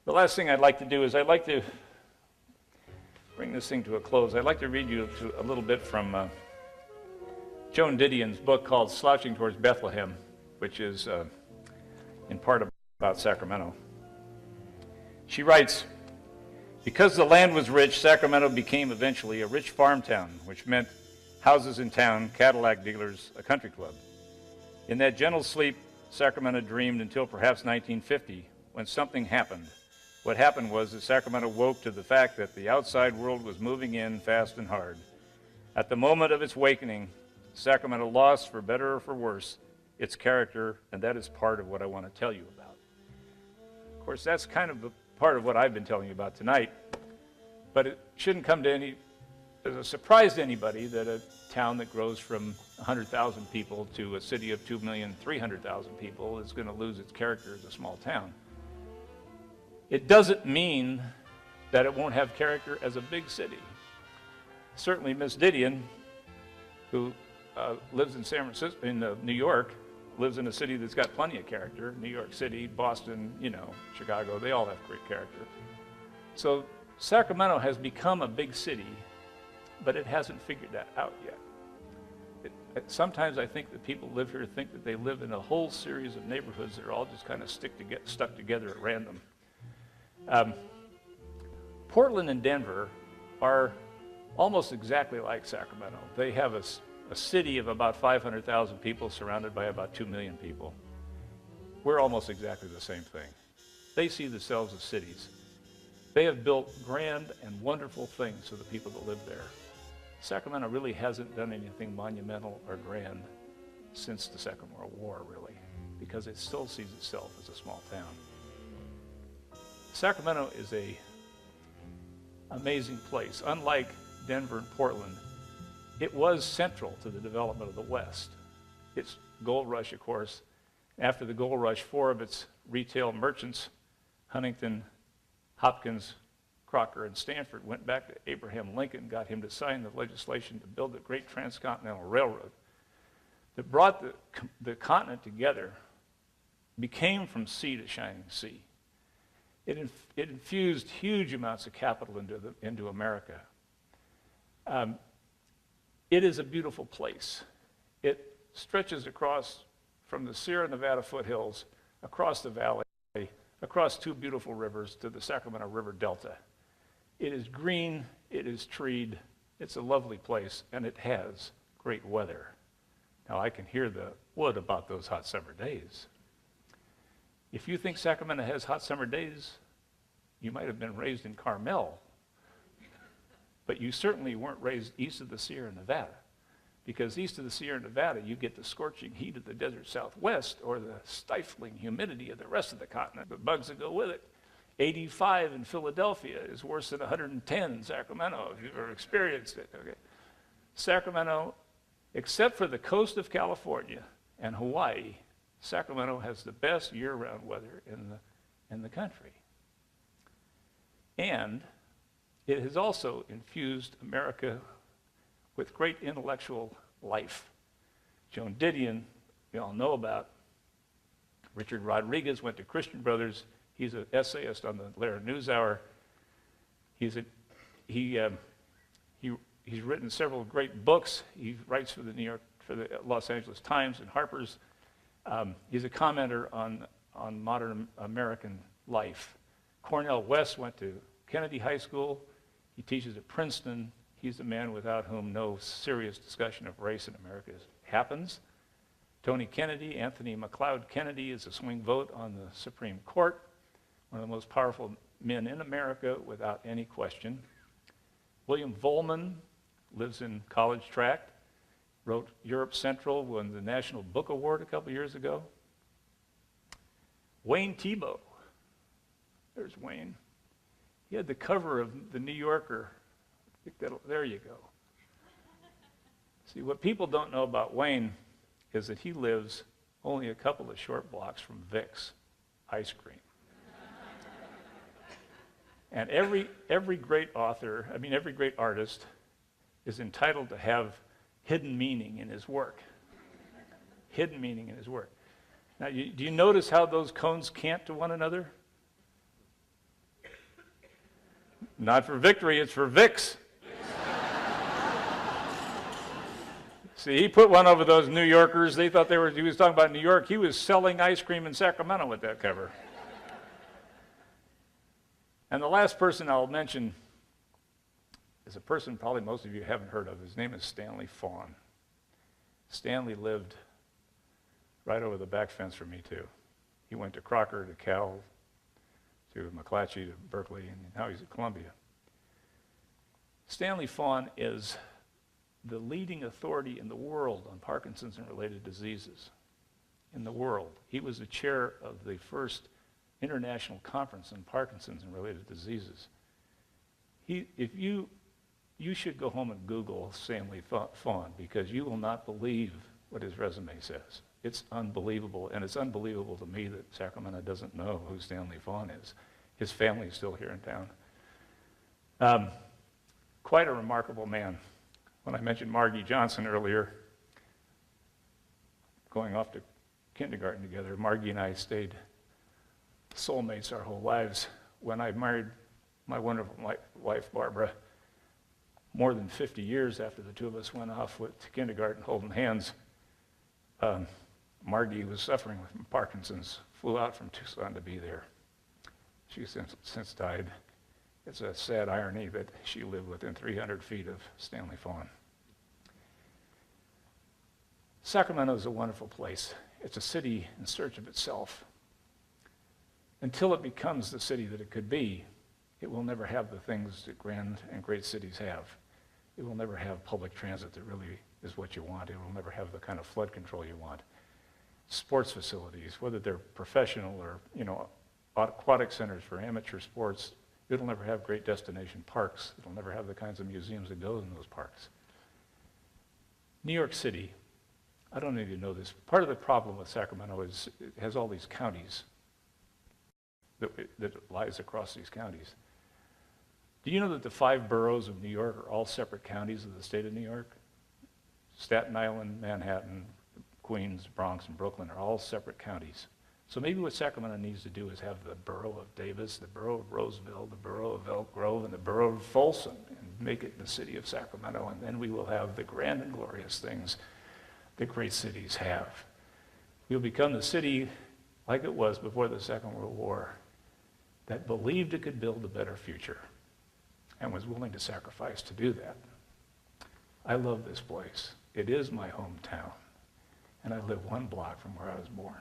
The last thing I'd like to do is I'd like to bring this thing to a close. I'd like to read you a little bit from Joan Didion's book called Slouching Towards Bethlehem, which is in part about Sacramento. She writes, "Because the land was rich, Sacramento became eventually a rich farm town, which meant houses in town, Cadillac dealers, a country club. In that gentle sleep, Sacramento dreamed until perhaps 1950, when something happened. What happened was that Sacramento woke to the fact that the outside world was moving in fast and hard. At the moment of its awakening, Sacramento lost, for better or for worse, its character, and that is part of what I want to tell you about." Of course, that's kind of a part of what I've been telling you about tonight, but it shouldn't come as a surprise to anybody that a town that grows from 100,000 people to a city of 2,300,000 people is going to lose its character as a small town. It doesn't mean that it won't have character as a big city. Certainly Miss Didion, who lives in San Francisco, in New York, lives in a city that's got plenty of character. New York City, Boston, Chicago, they all have great character. So Sacramento has become a big city, but it hasn't figured that out yet. Sometimes I think that people live here think that they live in a whole series of neighborhoods that are all just kind of stuck together at random. Portland and Denver are almost exactly like Sacramento. They have a city of about 500,000 people surrounded by about 2 million people. We're almost exactly the same thing. They see themselves as cities. They have built grand and wonderful things for the people that live there. Sacramento really hasn't done anything monumental or grand since the Second World War, really, because it still sees itself as a small town. Sacramento is an amazing place. Unlike Denver and Portland, it was central to the development of the West. Its gold rush, of course. After the gold rush, 4 of its retail merchants, Huntington, Hopkins, Crocker, and Stanford, went back to Abraham Lincoln, got him to sign the legislation to build the great transcontinental railroad that brought the continent together, became from sea to shining sea. It infused huge amounts of capital into America. It is a beautiful place. It stretches across from the Sierra Nevada foothills, across the valley, across 2 beautiful rivers to the Sacramento River Delta. It is green, it is treed, it's a lovely place, and it has great weather. Now I can hear the wood about those hot summer days. If you think Sacramento has hot summer days, you might have been raised in Carmel, but you certainly weren't raised east of the Sierra Nevada, because east of the Sierra Nevada, you get the scorching heat of the desert Southwest or the stifling humidity of the rest of the continent, the bugs that go with it. 85 in Philadelphia is worse than 110 in Sacramento, if you've ever experienced it. Okay. Sacramento, except for the coast of California and Hawaii, Sacramento has the best year-round weather in the country. And it has also infused America with great intellectual life. Joan Didion, we all know about. Richard Rodriguez went to Christian Brothers. He's an essayist on the Lara NewsHour. He's written several great books. He writes for the Los Angeles Times and Harper's. He's a commenter on modern American life. Cornel West went to Kennedy High School. He teaches at Princeton. He's the man without whom no serious discussion of race in America happens. Tony Kennedy, Anthony McLeod Kennedy, is a swing vote on the Supreme Court, one of the most powerful men in America without any question. William Vollman lives in College Tract, wrote Europe Central, won the National Book Award a couple years ago. Wayne Thiebaud, there's Wayne. He had the cover of the New Yorker. There you go. See, what people don't know about Wayne is that he lives only a couple of short blocks from Vic's ice cream. And every great author, every great artist is entitled to have hidden meaning in his work. Hidden meaning in his work. Now, do you notice how those cones cant to one another? Not for victory, it's for Vicks. See, he put one over those New Yorkers. They thought he was talking about New York. He was selling ice cream in Sacramento with that cover. And the last person I'll mention is a person probably most of you haven't heard of. His name is Stanley Fawn. Stanley lived right over the back fence from me, too. He went to Crocker, to Cal, to McClatchy, to Berkeley, and now he's at Columbia. Stanley Fawn is the leading authority in the world on Parkinson's and related diseases in the world. He was the chair of the first international conference on Parkinson's and related diseases. You should go home and Google Stanley Fawn, because you will not believe what his resume says. It's unbelievable, and it's unbelievable to me that Sacramento doesn't know who Stanley Fawn is. His family is still here in town. Quite a remarkable man. When I mentioned Margie Johnson earlier, going off to kindergarten together, Margie and I stayed soulmates our whole lives. When I married my wonderful wife, Barbara, more than 50 years after the two of us went off to kindergarten holding hands, Margie was suffering from Parkinson's, flew out from Tucson to be there. She's since died. It's a sad irony that she lived within 300 feet of Stanley Fawn. Sacramento is a wonderful place. It's a city in search of itself. Until it becomes the city that it could be, it will never have the things that grand and great cities have. It will never have public transit that really is what you want. It will never have the kind of flood control you want. Sports facilities, whether they're professional or, aquatic centers for amateur sports, it'll never have great destination parks. It'll never have the kinds of museums that go in those parks. New York City, I don't need to know this. Part of the problem with Sacramento is it has all these counties that lies across these counties. Do you know that the 5 boroughs of New York are all separate counties of the state of New York? Staten Island, Manhattan, Queens, Bronx, and Brooklyn are all separate counties. So maybe what Sacramento needs to do is have the borough of Davis, the borough of Roseville, the borough of Elk Grove, and the borough of Folsom, and make it the city of Sacramento, and then we will have the grand and glorious things that great cities have. We'll become the city like it was before the Second World War, that believed it could build a better future and was willing to sacrifice to do that. I love this place. It is my hometown, and I live 1 block from where I was born.